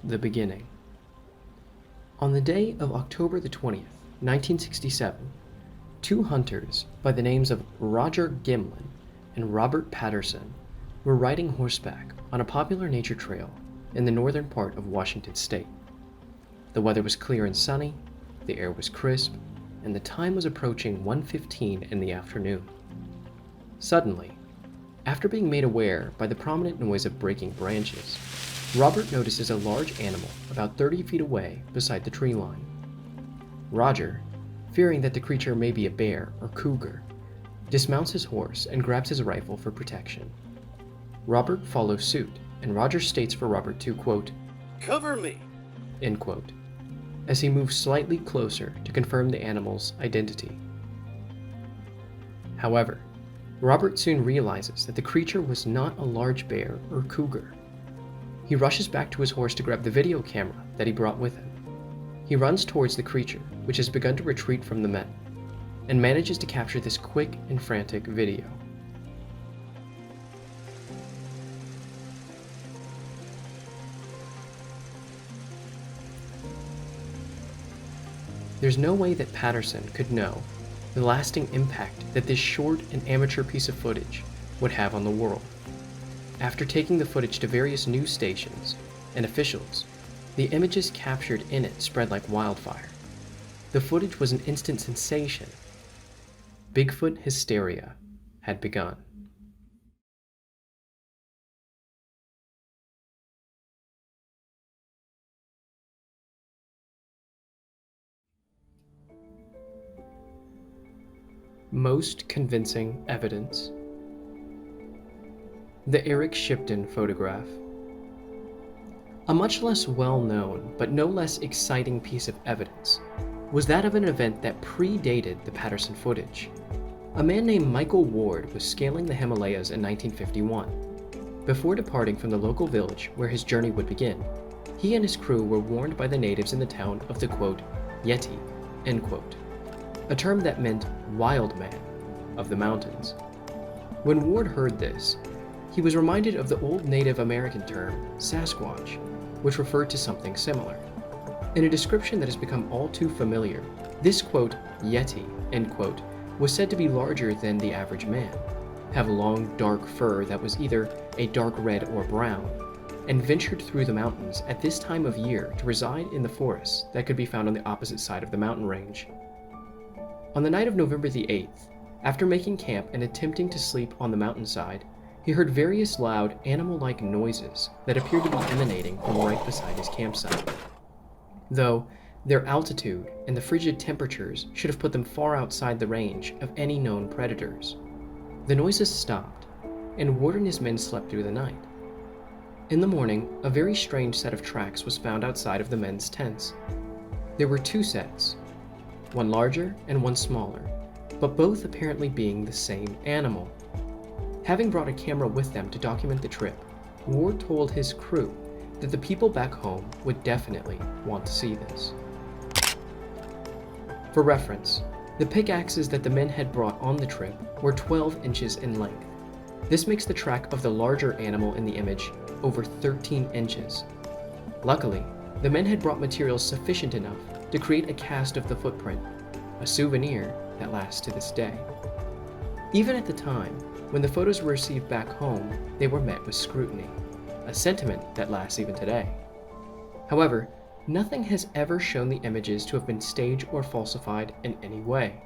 the beginning. On the day of October the 20th, 1967, two hunters by the names of Roger Gimlin and Robert Patterson were riding horseback on a popular nature trail in the northern part of Washington state. The weather was clear and sunny, the air was crisp, and the time was approaching 1:15 in the afternoon. Suddenly, after being made aware by the prominent noise of breaking branches, Robert notices a large animal about 30 feet away beside the tree line. Roger, fearing that the creature may be a bear or cougar, dismounts his horse and grabs his rifle for protection. Robert follows suit, and Roger states for Robert to, quote, "Cover me," end quote, as he moves slightly closer to confirm the animal's identity. However, Robert soon realizes that the creature was not a large bear or cougar. He rushes back to his horse to grab the video camera that he brought with him. He runs towards the creature, which has begun to retreat from the men, and manages to capture this quick and frantic video. There's no way that Patterson could know the lasting impact that this short and amateur piece of footage would have on the world. After taking the footage to various news stations and officials, the images captured in it spread like wildfire. The footage was an instant sensation. Bigfoot hysteria had begun. Most convincing evidence. The Eric Shipton photograph. A much less well-known, but no less exciting piece of evidence was that of an event that predated the Patterson footage. A man named Michael Ward was scaling the Himalayas in 1951. Before departing from the local village where his journey would begin, he and his crew were warned by the natives in the town of the, quote, Yeti, end quote, a term that meant wild man of the mountains. When Ward heard this, he was reminded of the old Native American term Sasquatch, which referred to something similar. In a description that has become all too familiar, this, quote, Yeti, end quote, was said to be larger than the average man, have long dark fur that was either a dark red or brown, and ventured through the mountains at this time of year to reside in the forests that could be found on the opposite side of the mountain range. On the night of November the 8th, after making camp and attempting to sleep on the mountainside, he heard various loud, animal-like noises that appeared to be emanating from right beside his campsite. Though their altitude and the frigid temperatures should have put them far outside the range of any known predators, the noises stopped, and Ward and his men slept through the night. In the morning, a very strange set of tracks was found outside of the men's tents. There were two sets, one larger and one smaller, but both apparently being the same animal. Having brought a camera with them to document the trip, Ward told his crew that the people back home would definitely want to see this. For reference, the pickaxes that the men had brought on the trip were 12 inches in length. This makes the track of the larger animal in the image over 13 inches. Luckily, the men had brought materials sufficient enough to create a cast of the footprint, a souvenir that lasts to this day. Even at the time, when the photos were received back home, they were met with scrutiny, a sentiment that lasts even today. However, nothing has ever shown the images to have been staged or falsified in any way.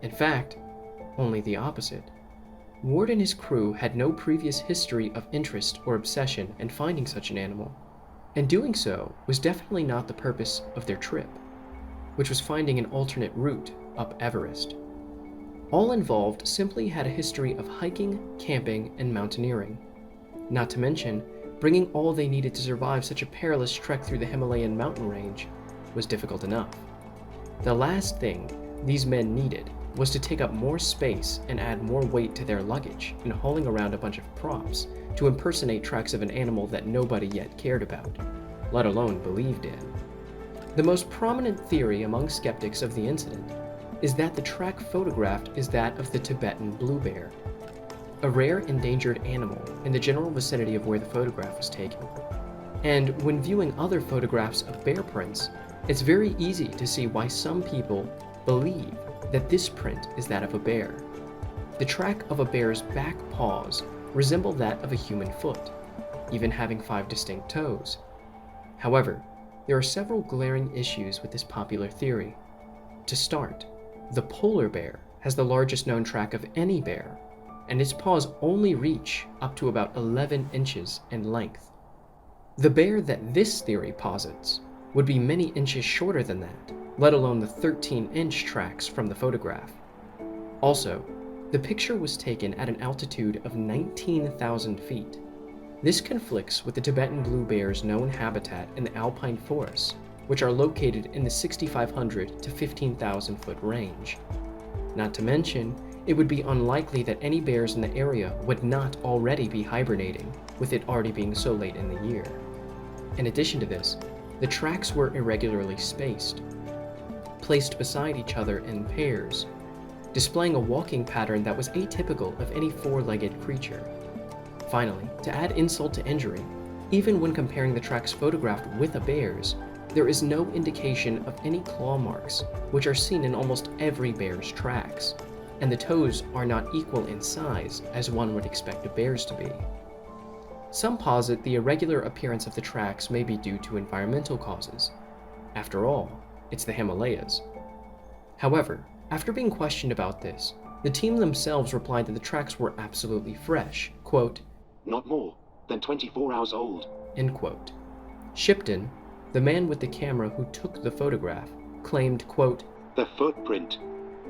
In fact, only the opposite. Ward and his crew had no previous history of interest or obsession in finding such an animal, and doing so was definitely not the purpose of their trip, which was finding an alternate route up Everest. All involved simply had a history of hiking, camping, and mountaineering. Not to mention, bringing all they needed to survive such a perilous trek through the Himalayan mountain range was difficult enough. The last thing these men needed was to take up more space and add more weight to their luggage in hauling around a bunch of props to impersonate tracks of an animal that nobody yet cared about, let alone believed in. The most prominent theory among skeptics of the incident is that the track photographed is that of the Tibetan blue bear, a rare endangered animal in the general vicinity of where the photograph was taken. And when viewing other photographs of bear prints, it's very easy to see why some people believe that this print is that of a bear. The track of a bear's back paws resemble that of a human foot, even having 5 distinct toes. However, there are several glaring issues with this popular theory. To start, the polar bear has the largest known track of any bear, and its paws only reach up to about 11 inches in length. The bear that this theory posits would be many inches shorter than that, let alone the 13-inch tracks from the photograph. Also, the picture was taken at an altitude of 19,000 feet. This conflicts with the Tibetan blue bear's known habitat in the alpine forests, which are located in the 6,500 to 15,000 foot range. Not to mention, it would be unlikely that any bears in the area would not already be hibernating, with it already being so late in the year. In addition to this, the tracks were irregularly spaced, placed beside each other in pairs, displaying a walking pattern that was atypical of any 4-legged creature. Finally, to add insult to injury, even when comparing the tracks photographed with a bear's, there is no indication of any claw marks, which are seen in almost every bear's tracks, and the toes are not equal in size as one would expect a bear's to be. Some posit the irregular appearance of the tracks may be due to environmental causes. After all, it's the Himalayas. However, after being questioned about this, the team themselves replied that the tracks were absolutely fresh, quote, "Not more than 24 hours old." End quote. Shipton, the man with the camera who took the photograph, claimed, quote, "The footprint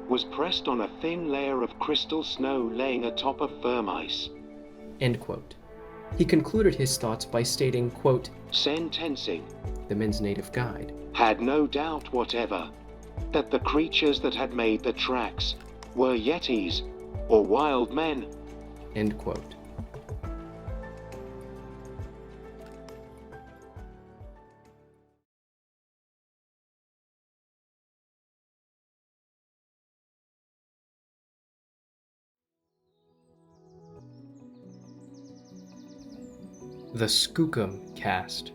was pressed on a thin layer of crystal snow laying atop of firm ice." End quote. He concluded his thoughts by stating, quote, "Sentencing, the men's native guide, had no doubt whatever that the creatures that had made the tracks were Yetis or wild men." End quote. The Skookum Cast.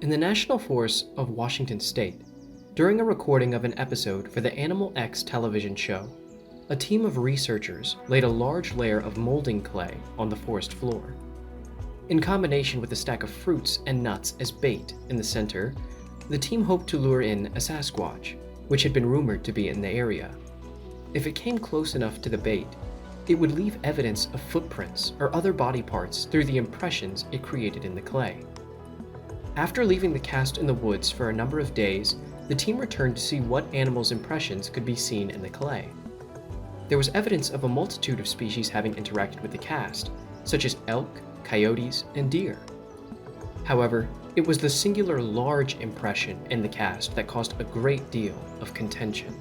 In the National Forests of Washington State, during a recording of an episode for the Animal X television show, a team of researchers laid a large layer of molding clay on the forest floor. In combination with a stack of fruits and nuts as bait in the center, the team hoped to lure in a Sasquatch, which had been rumored to be in the area. If it came close enough to the bait, it would leave evidence of footprints or other body parts through the impressions it created in the clay. After leaving the cast in the woods for a number of days, the team returned to see what animals' impressions could be seen in the clay. There was evidence of a multitude of species having interacted with the cast, such as elk, coyotes, and deer. However, it was the singular large impression in the cast that caused a great deal of contention.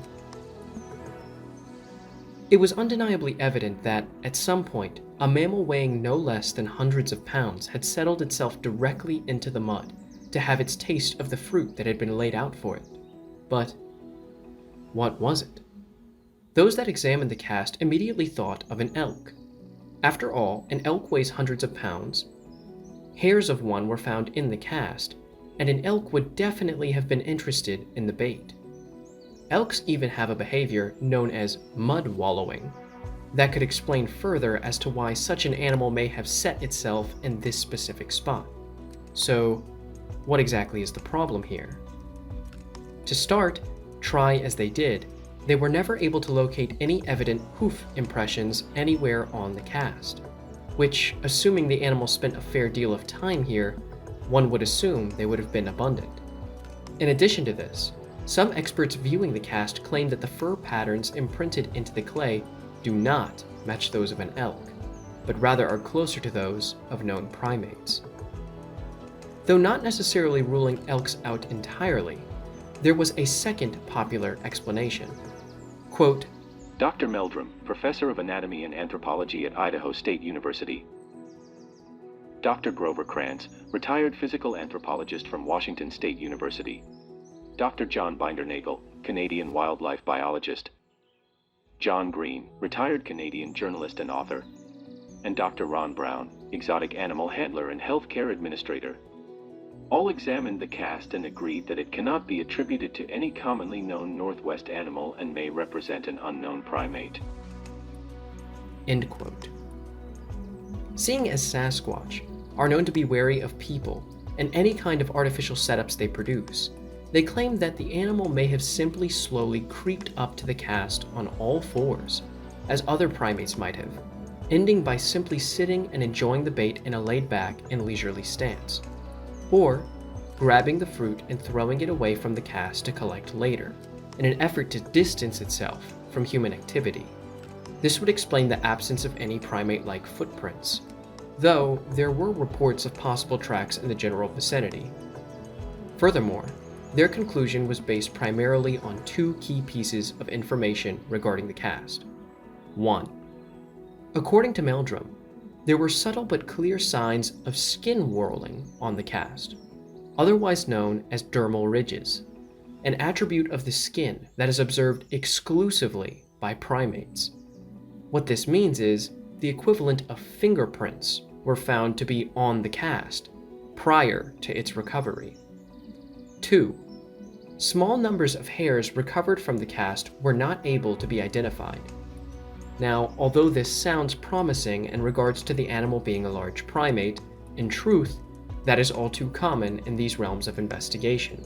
It was undeniably evident that, at some point, a mammal weighing no less than hundreds of pounds had settled itself directly into the mud to have its taste of the fruit that had been laid out for it. But what was it? Those that examined the cast immediately thought of an elk. After all, an elk weighs hundreds of pounds. Hairs of one were found in the cast, and an elk would definitely have been interested in the bait. Elks even have a behavior known as mud wallowing that could explain further as to why such an animal may have set itself in this specific spot. So, what exactly is the problem here? To start, try as they did, they were never able to locate any evident hoof impressions anywhere on the cast, which, assuming the animal spent a fair deal of time here, one would assume they would have been abundant. In addition to this, some experts viewing the cast claim that the fur patterns imprinted into the clay do not match those of an elk, but rather are closer to those of known primates. Though not necessarily ruling elks out entirely, there was a second popular explanation. Quote, Dr. Meldrum, Professor of Anatomy and Anthropology at Idaho State University. Dr. Grover Krantz, Retired Physical Anthropologist from Washington State University. Dr. John Bindernagel, Canadian Wildlife Biologist. John Green, Retired Canadian Journalist and Author. And Dr. Ron Brown, Exotic Animal Handler and Healthcare Administrator. All examined the cast and agreed that it cannot be attributed to any commonly known Northwest animal and may represent an unknown primate. End quote. Seeing as Sasquatch are known to be wary of people and any kind of artificial setups they produce, they claim that the animal may have simply slowly creeped up to the cast on all fours, as other primates might have, ending by simply sitting and enjoying the bait in a laid-back and leisurely stance, or grabbing the fruit and throwing it away from the cast to collect later, in an effort to distance itself from human activity. This would explain the absence of any primate-like footprints, though there were reports of possible tracks in the general vicinity. Furthermore, their conclusion was based primarily on two key pieces of information regarding the cast. 1. According to Meldrum, there were subtle but clear signs of skin whorling on the cast, otherwise known as dermal ridges, an attribute of the skin that is observed exclusively by primates. What this means is the equivalent of fingerprints were found to be on the cast prior to its recovery. 2. Small numbers of hairs recovered from the cast were not able to be identified. Now, although this sounds promising in regards to the animal being a large primate, in truth, that is all too common in these realms of investigation.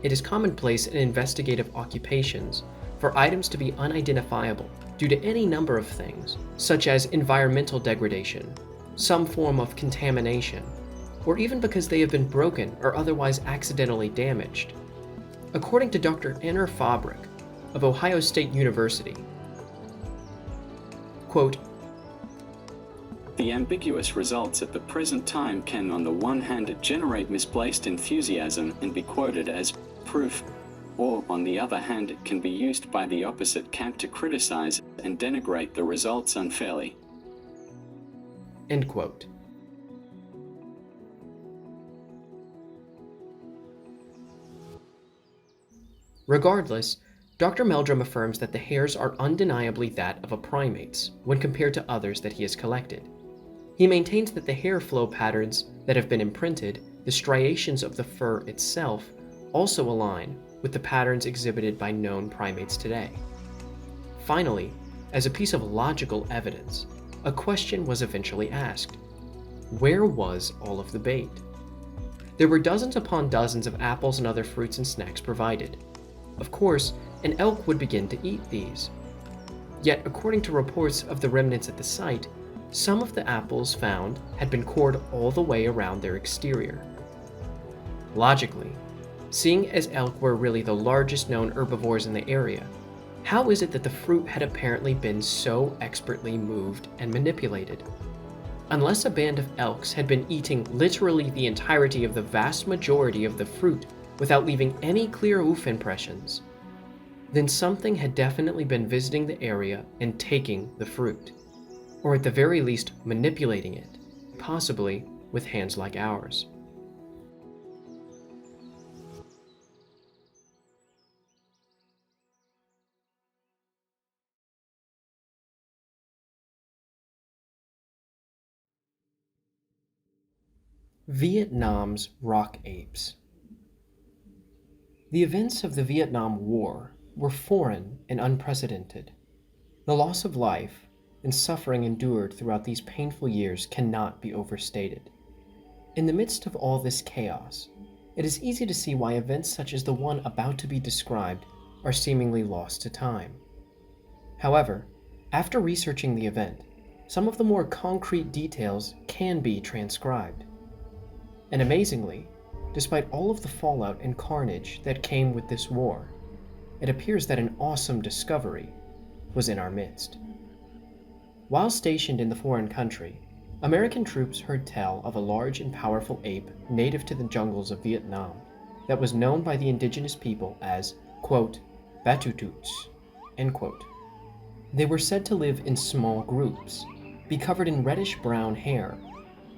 It is commonplace in investigative occupations for items to be unidentifiable due to any number of things, such as environmental degradation, some form of contamination, or even because they have been broken or otherwise accidentally damaged. According to Dr. Anner Fabric of Ohio State University, quote, "The ambiguous results at the present time can on the one hand generate misplaced enthusiasm and be quoted as proof, or on the other hand it can be used by the opposite camp to criticize and denigrate the results unfairly." End quote. Regardless, Dr. Meldrum affirms that the hairs are undeniably that of a primate's when compared to others that he has collected. He maintains that the hair flow patterns that have been imprinted, the striations of the fur itself, also align with the patterns exhibited by known primates today. Finally, as a piece of logical evidence, a question was eventually asked. Where was all of the bait? There were dozens upon dozens of apples and other fruits and snacks provided. Of course, an elk would begin to eat these. Yet, according to reports of the remnants at the site, some of the apples found had been cored all the way around their exterior. Logically, seeing as elk were really the largest known herbivores in the area, how is it that the fruit had apparently been so expertly moved and manipulated? Unless a band of elks had been eating literally the entirety of the vast majority of the fruit without leaving any clear hoof impressions, then something had definitely been visiting the area and taking the fruit, or at the very least manipulating it, possibly with hands like ours. Vietnam's rock apes. The events of the Vietnam War were foreign and unprecedented. The loss of life and suffering endured throughout these painful years cannot be overstated. In the midst of all this chaos, it is easy to see why events such as the one about to be described are seemingly lost to time. However, after researching the event, some of the more concrete details can be transcribed. And amazingly, despite all of the fallout and carnage that came with this war, it appears that an awesome discovery was in our midst. While stationed in the foreign country, American troops heard tell of a large and powerful ape native to the jungles of Vietnam that was known by the indigenous people as, quote, Batututs, end quote. They were said to live in small groups, be covered in reddish-brown hair,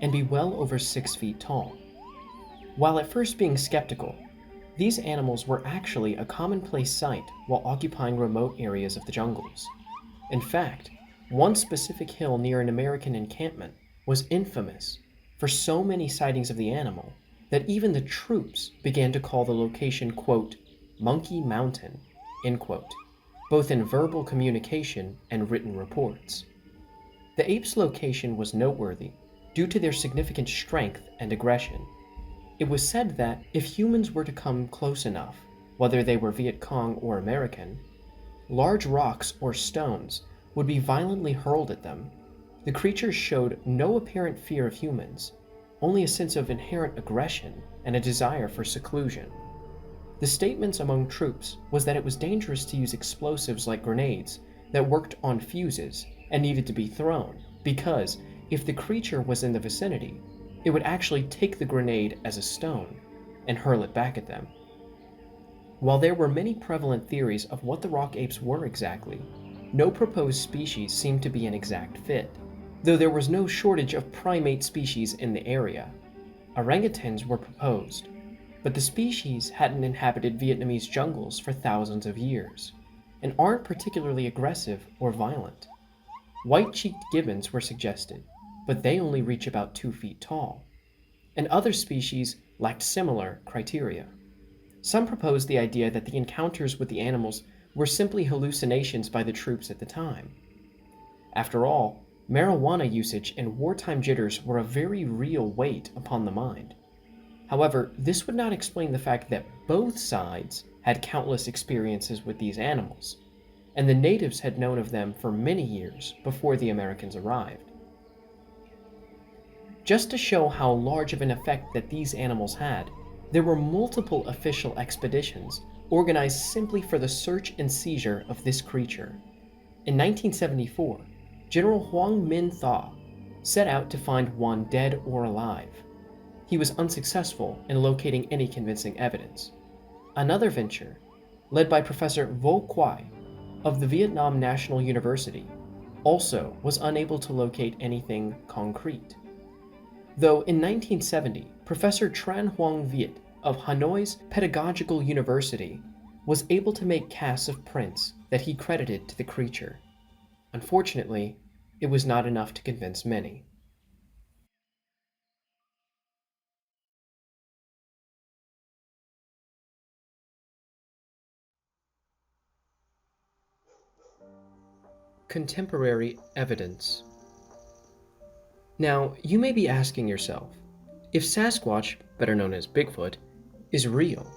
and be well over 6 feet tall. While at first being skeptical, these animals were actually a commonplace sight while occupying remote areas of the jungles. In fact, one specific hill near an American encampment was infamous for so many sightings of the animal that even the troops began to call the location, quote, Monkey Mountain, end quote, both in verbal communication and written reports. The apes' location was noteworthy due to their significant strength and aggression. It was said that if humans were to come close enough, whether they were Viet Cong or American, large rocks or stones would be violently hurled at them. The creatures showed no apparent fear of humans, only a sense of inherent aggression and a desire for seclusion. The statements among troops was that it was dangerous to use explosives like grenades that worked on fuses and needed to be thrown, because if the creature was in the vicinity, it would actually take the grenade as a stone and hurl it back at them. While there were many prevalent theories of what the rock apes were exactly, no proposed species seemed to be an exact fit, though there was no shortage of primate species in the area. Orangutans were proposed, but the species hadn't inhabited Vietnamese jungles for thousands of years, and aren't particularly aggressive or violent. White-cheeked gibbons were suggested, but they only reach about 2 feet tall, and other species lacked similar criteria. Some proposed the idea that the encounters with the animals were simply hallucinations by the troops at the time. After all, marijuana usage and wartime jitters were a very real weight upon the mind. However, this would not explain the fact that both sides had countless experiences with these animals, and the natives had known of them for many years before the Americans arrived. Just to show how large of an effect that these animals had, there were multiple official expeditions organized simply for the search and seizure of this creature. In 1974, General Hoang Minh Tha set out to find one dead or alive. He was unsuccessful in locating any convincing evidence. Another venture, led by Professor Vo Quai of the Vietnam National University, also was unable to locate anything concrete. Though in 1970, Professor Tran Hoang Viet of Hanoi's Pedagogical University was able to make casts of prints that he credited to the creature. Unfortunately, it was not enough to convince many. Contemporary evidence. Now, you may be asking yourself, if Sasquatch, better known as Bigfoot, is real,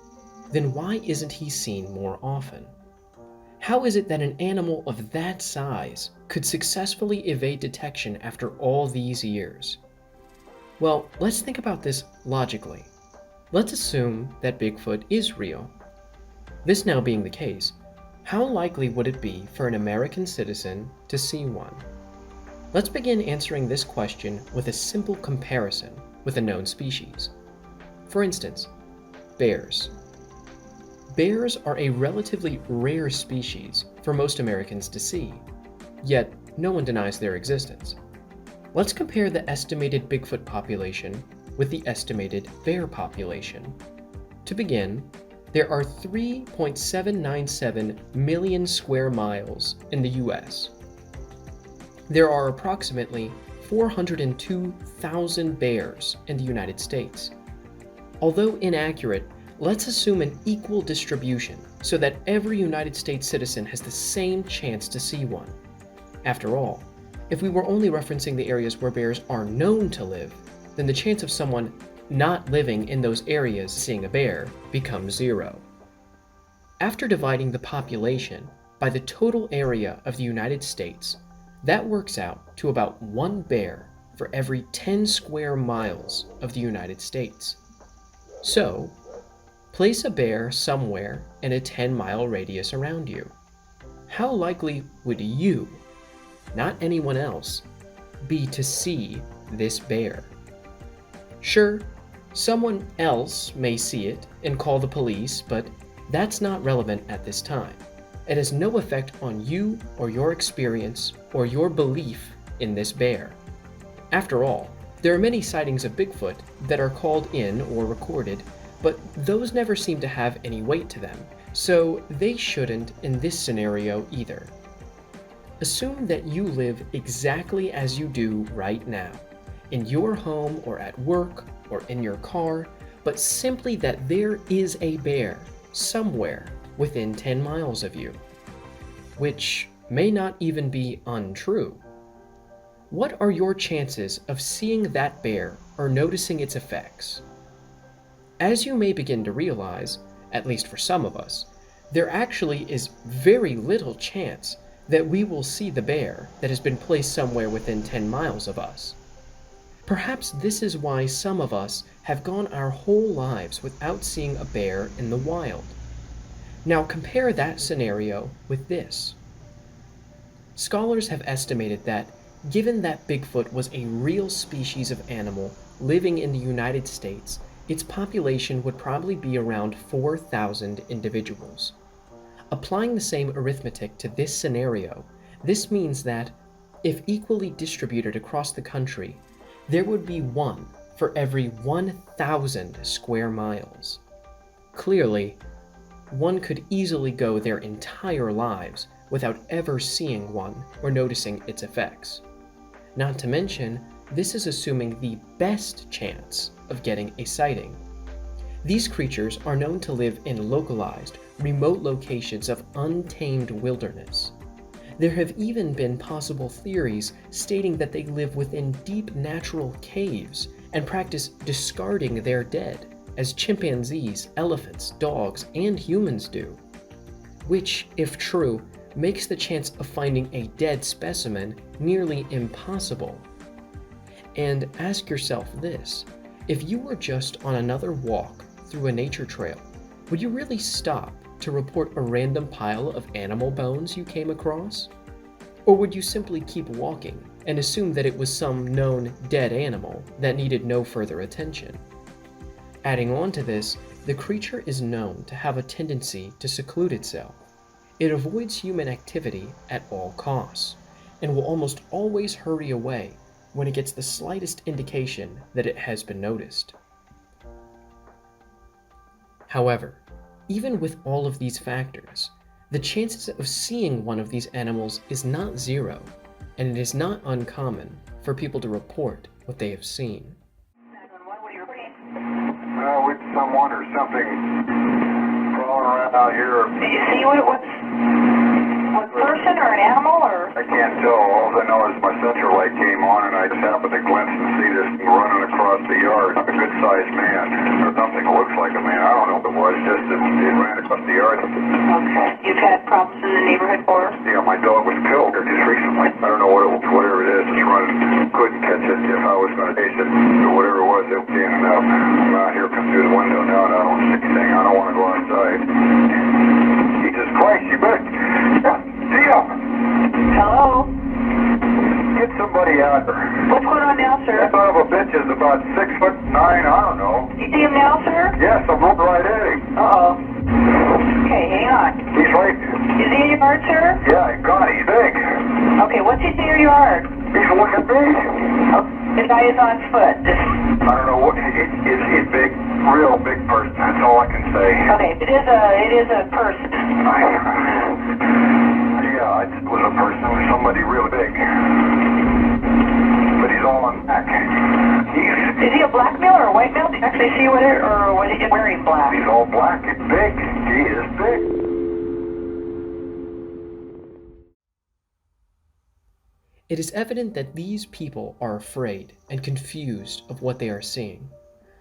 then why isn't he seen more often? How is it that an animal of that size could successfully evade detection after all these years? Well, let's think about this logically. Let's assume that Bigfoot is real. This now being the case, how likely would it be for an American citizen to see one? Let's begin answering this question with a simple comparison with a known species. For instance, bears. Bears are a relatively rare species for most Americans to see, yet no one denies their existence. Let's compare the estimated Bigfoot population with the estimated bear population. To begin, there are 3.797 million square miles in the US. There are approximately 402,000 bears in the United States. Although inaccurate, let's assume an equal distribution so that every United States citizen has the same chance to see one. After all, if we were only referencing the areas where bears are known to live, then the chance of someone not living in those areas seeing a bear becomes 0. After dividing the population by the total area of the United States, that works out to about 1 bear for every 10 square miles of the United States. So, place a bear somewhere in a 10-mile radius around you. How likely would you, not anyone else, be to see this bear? Sure, someone else may see it and call the police, but that's not relevant at this time. It has no effect on you or your experience or your belief in this bear. After all, there are many sightings of Bigfoot that are called in or recorded, but those never seem to have any weight to them, so they shouldn't in this scenario either. Assume that you live exactly as you do right now, in your home or at work or in your car, but simply that there is a bear somewhere within 10 miles of you, which may not even be untrue. What are your chances of seeing that bear or noticing its effects? As you may begin to realize, at least for some of us, there actually is very little chance that we will see the bear that has been placed somewhere within 10 miles of us. Perhaps this is why some of us have gone our whole lives without seeing a bear in the wild. Now compare that scenario with this. Scholars have estimated that, given that Bigfoot was a real species of animal living in the United States, its population would probably be around 4,000 individuals. Applying the same arithmetic to this scenario, this means that, if equally distributed across the country, there would be one for every 1,000 square miles. Clearly, one could easily go their entire lives without ever seeing one or noticing its effects. Not to mention, this is assuming the best chance of getting a sighting. These creatures are known to live in localized, remote locations of untamed wilderness. There have even been possible theories stating that they live within deep natural caves and practice discarding their dead, as chimpanzees, elephants, dogs, and humans do. Which, if true, makes the chance of finding a dead specimen nearly impossible. And ask yourself this: if you were just on another walk through a nature trail, would you really stop to report a random pile of animal bones you came across? Or would you simply keep walking and assume that it was some known dead animal that needed no further attention? Adding on to this, the creature is known to have a tendency to seclude itself. It avoids human activity at all costs, and will almost always hurry away when it gets the slightest indication that it has been noticed. However, even with all of these factors, the chances of seeing one of these animals is not zero, and it is not uncommon for people to report what they have seen. With someone or something crawling around out here. Did you see what person or an animal or? I can't tell. All I know is my central light came on and I just happened to glimpse and see this thing running across the yard. A good-sized man, or something that looks like a man. I don't know what it was, just that it ran across the yard. Okay. You've had problems in the neighborhood before? Yeah, my dog was killed just recently. I don't know what it was, whatever it is, it's running. Couldn't catch it. If I was going to chase it, or whatever it was, it was in and out. I'm out here, come through the window now, and I don't see anything. I don't want to go outside. Jesus Christ, you better... See ya! Hello? Get somebody out there. What's going on now, sir? That son of a bitch is about 6'9", I don't know. You see him now, sir? Yes, I'm looking right at him. Uh-oh. Okay, hang on. He's right. Is he in your yard, sir? Yeah, God, he's big. Okay, what's he in your yard? He's looking big. Oh, the guy is on foot. I don't know what, he's big, real big person, that's all I can say. Okay, it is a person. Yeah, it was a person, somebody real big. But he's all on back. Is he a black male or a white male? Did you actually see what it, or was he just wearing black? He's all black and big. He is big. It is evident that these people are afraid and confused of what they are seeing.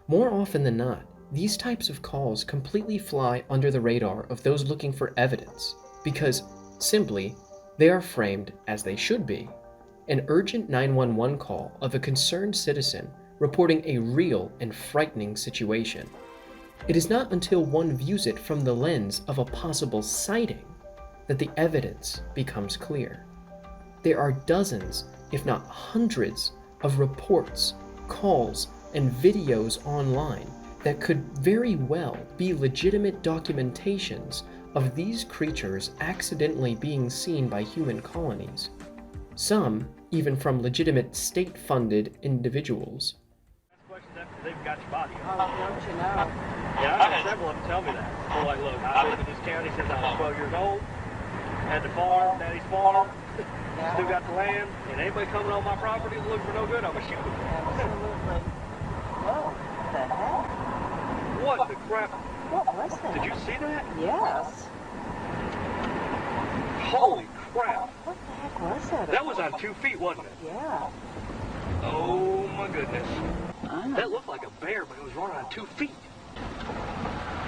More often than not, these types of calls completely fly under the radar of those looking for evidence, because, simply, they are framed as they should be. An urgent 911 call of a concerned citizen reporting a real and frightening situation. It is not until one views it from the lens of a possible sighting that the evidence becomes clear. There are dozens, if not hundreds, of reports, calls, and videos online that could very well be legitimate documentations of these creatures accidentally being seen by human colonies, some even from legitimate state-funded individuals. Questions after they've got your body. Oh, don't you know? Yeah, I've had several of them tell me that. They're like, look, I live in this county since I was 12 years old, had the farm, daddy's farm, still got the land, and anybody coming on my property looking for no good, I'm going to shoot them. Absolutely. Whoa, what the hell? What the crap? What was that? Did you see that? Yes. Holy crap. What the heck was that? That was on 2 feet, wasn't it? Yeah. Oh my goodness. I know. That looked like a bear, but it was running on 2 feet.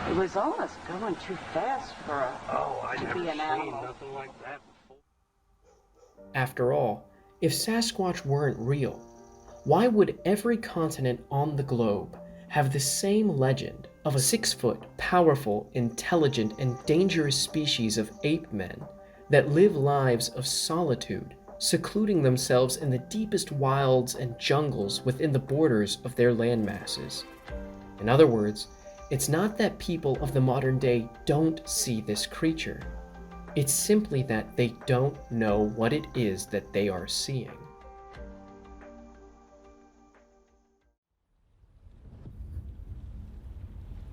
It was almost going too fast for a I'd to never be an seen animal. nothing like that before. After all, if Sasquatch weren't real, why would every continent on the globe have the same legend of a 6-foot, powerful, intelligent, and dangerous species of ape men that live lives of solitude, secluding themselves in the deepest wilds and jungles within the borders of their land masses? In other words, it's not that people of the modern day don't see this creature. It's simply that they don't know what it is that they are seeing.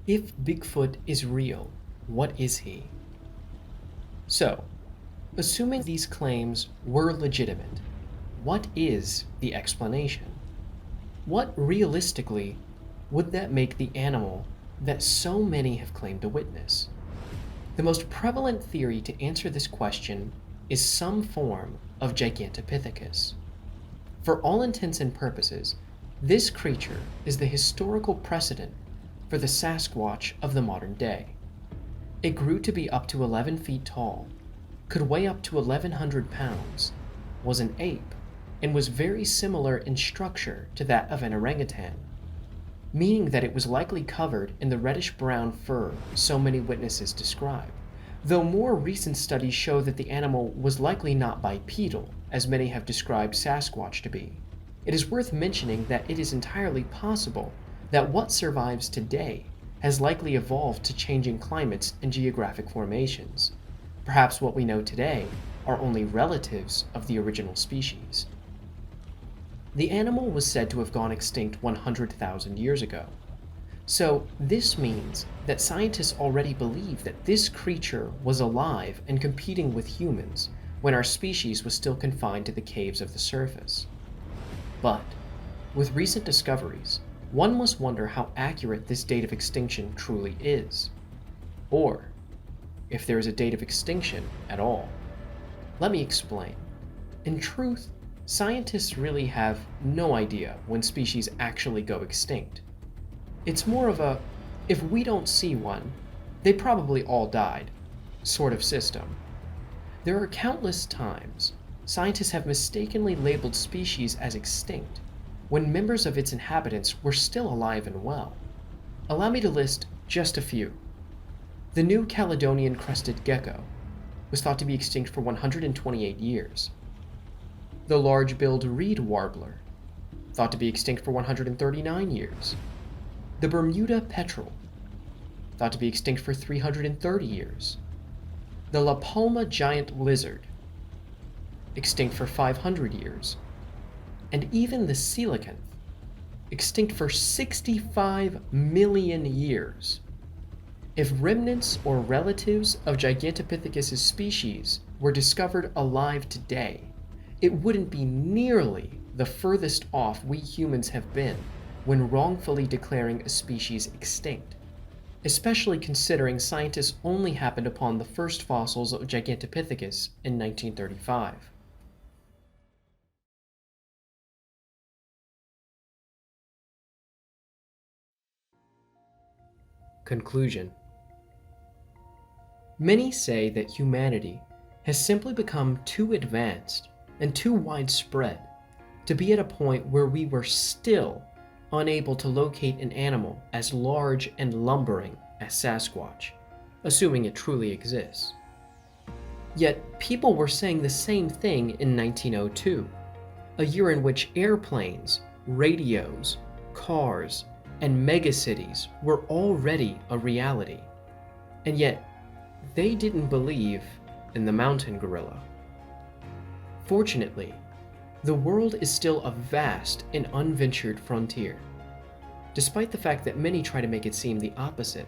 If Bigfoot is real, what is he? So, assuming these claims were legitimate, what is the explanation? What realistically would that make the animal that so many have claimed to witness? The most prevalent theory to answer this question is some form of Gigantopithecus. For all intents and purposes, this creature is the historical precedent for the Sasquatch of the modern day. It grew to be up to 11 feet tall, could weigh up to 1,100 pounds, was an ape, and was very similar in structure to that of an orangutan, meaning that it was likely covered in the reddish-brown fur so many witnesses describe, though more recent studies show that the animal was likely not bipedal, as many have described Sasquatch to be. It is worth mentioning that it is entirely possible that what survives today has likely evolved to changing climates and geographic formations. Perhaps what we know today are only relatives of the original species. The animal was said to have gone extinct 100,000 years ago. So this means that scientists already believe that this creature was alive and competing with humans when our species was still confined to the caves of the surface. But with recent discoveries, one must wonder how accurate this date of extinction truly is, or if there is a date of extinction at all. Let me explain. In truth, scientists really have no idea when species actually go extinct. It's more of a, if we don't see one, they probably all died sort of system. There are countless times scientists have mistakenly labeled species as extinct when members of its inhabitants were still alive and well. Allow me to list just a few. The New Caledonian crested gecko was thought to be extinct for 128 years. The large-billed reed warbler, thought to be extinct for 139 years. The Bermuda petrel, thought to be extinct for 330 years. The La Palma giant lizard, extinct for 500 years. And even the coelacanth, extinct for 65 million years. If remnants or relatives of Gigantopithecus' species were discovered alive today, it wouldn't be nearly the furthest off we humans have been when wrongfully declaring a species extinct, especially considering scientists only happened upon the first fossils of Gigantopithecus in 1935. Conclusion. Many say that humanity has simply become too advanced and too widespread to be at a point where we were still unable to locate an animal as large and lumbering as Sasquatch, assuming it truly exists. Yet people were saying the same thing in 1902, a year in which airplanes, radios, cars, and megacities were already a reality, and yet they didn't believe in the mountain gorilla. Fortunately, the world is still a vast and unventured frontier, despite the fact that many try to make it seem the opposite.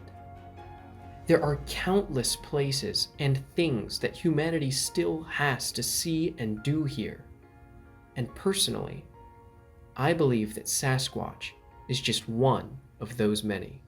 There are countless places and things that humanity still has to see and do here, and personally, I believe that Sasquatch is just one of those many.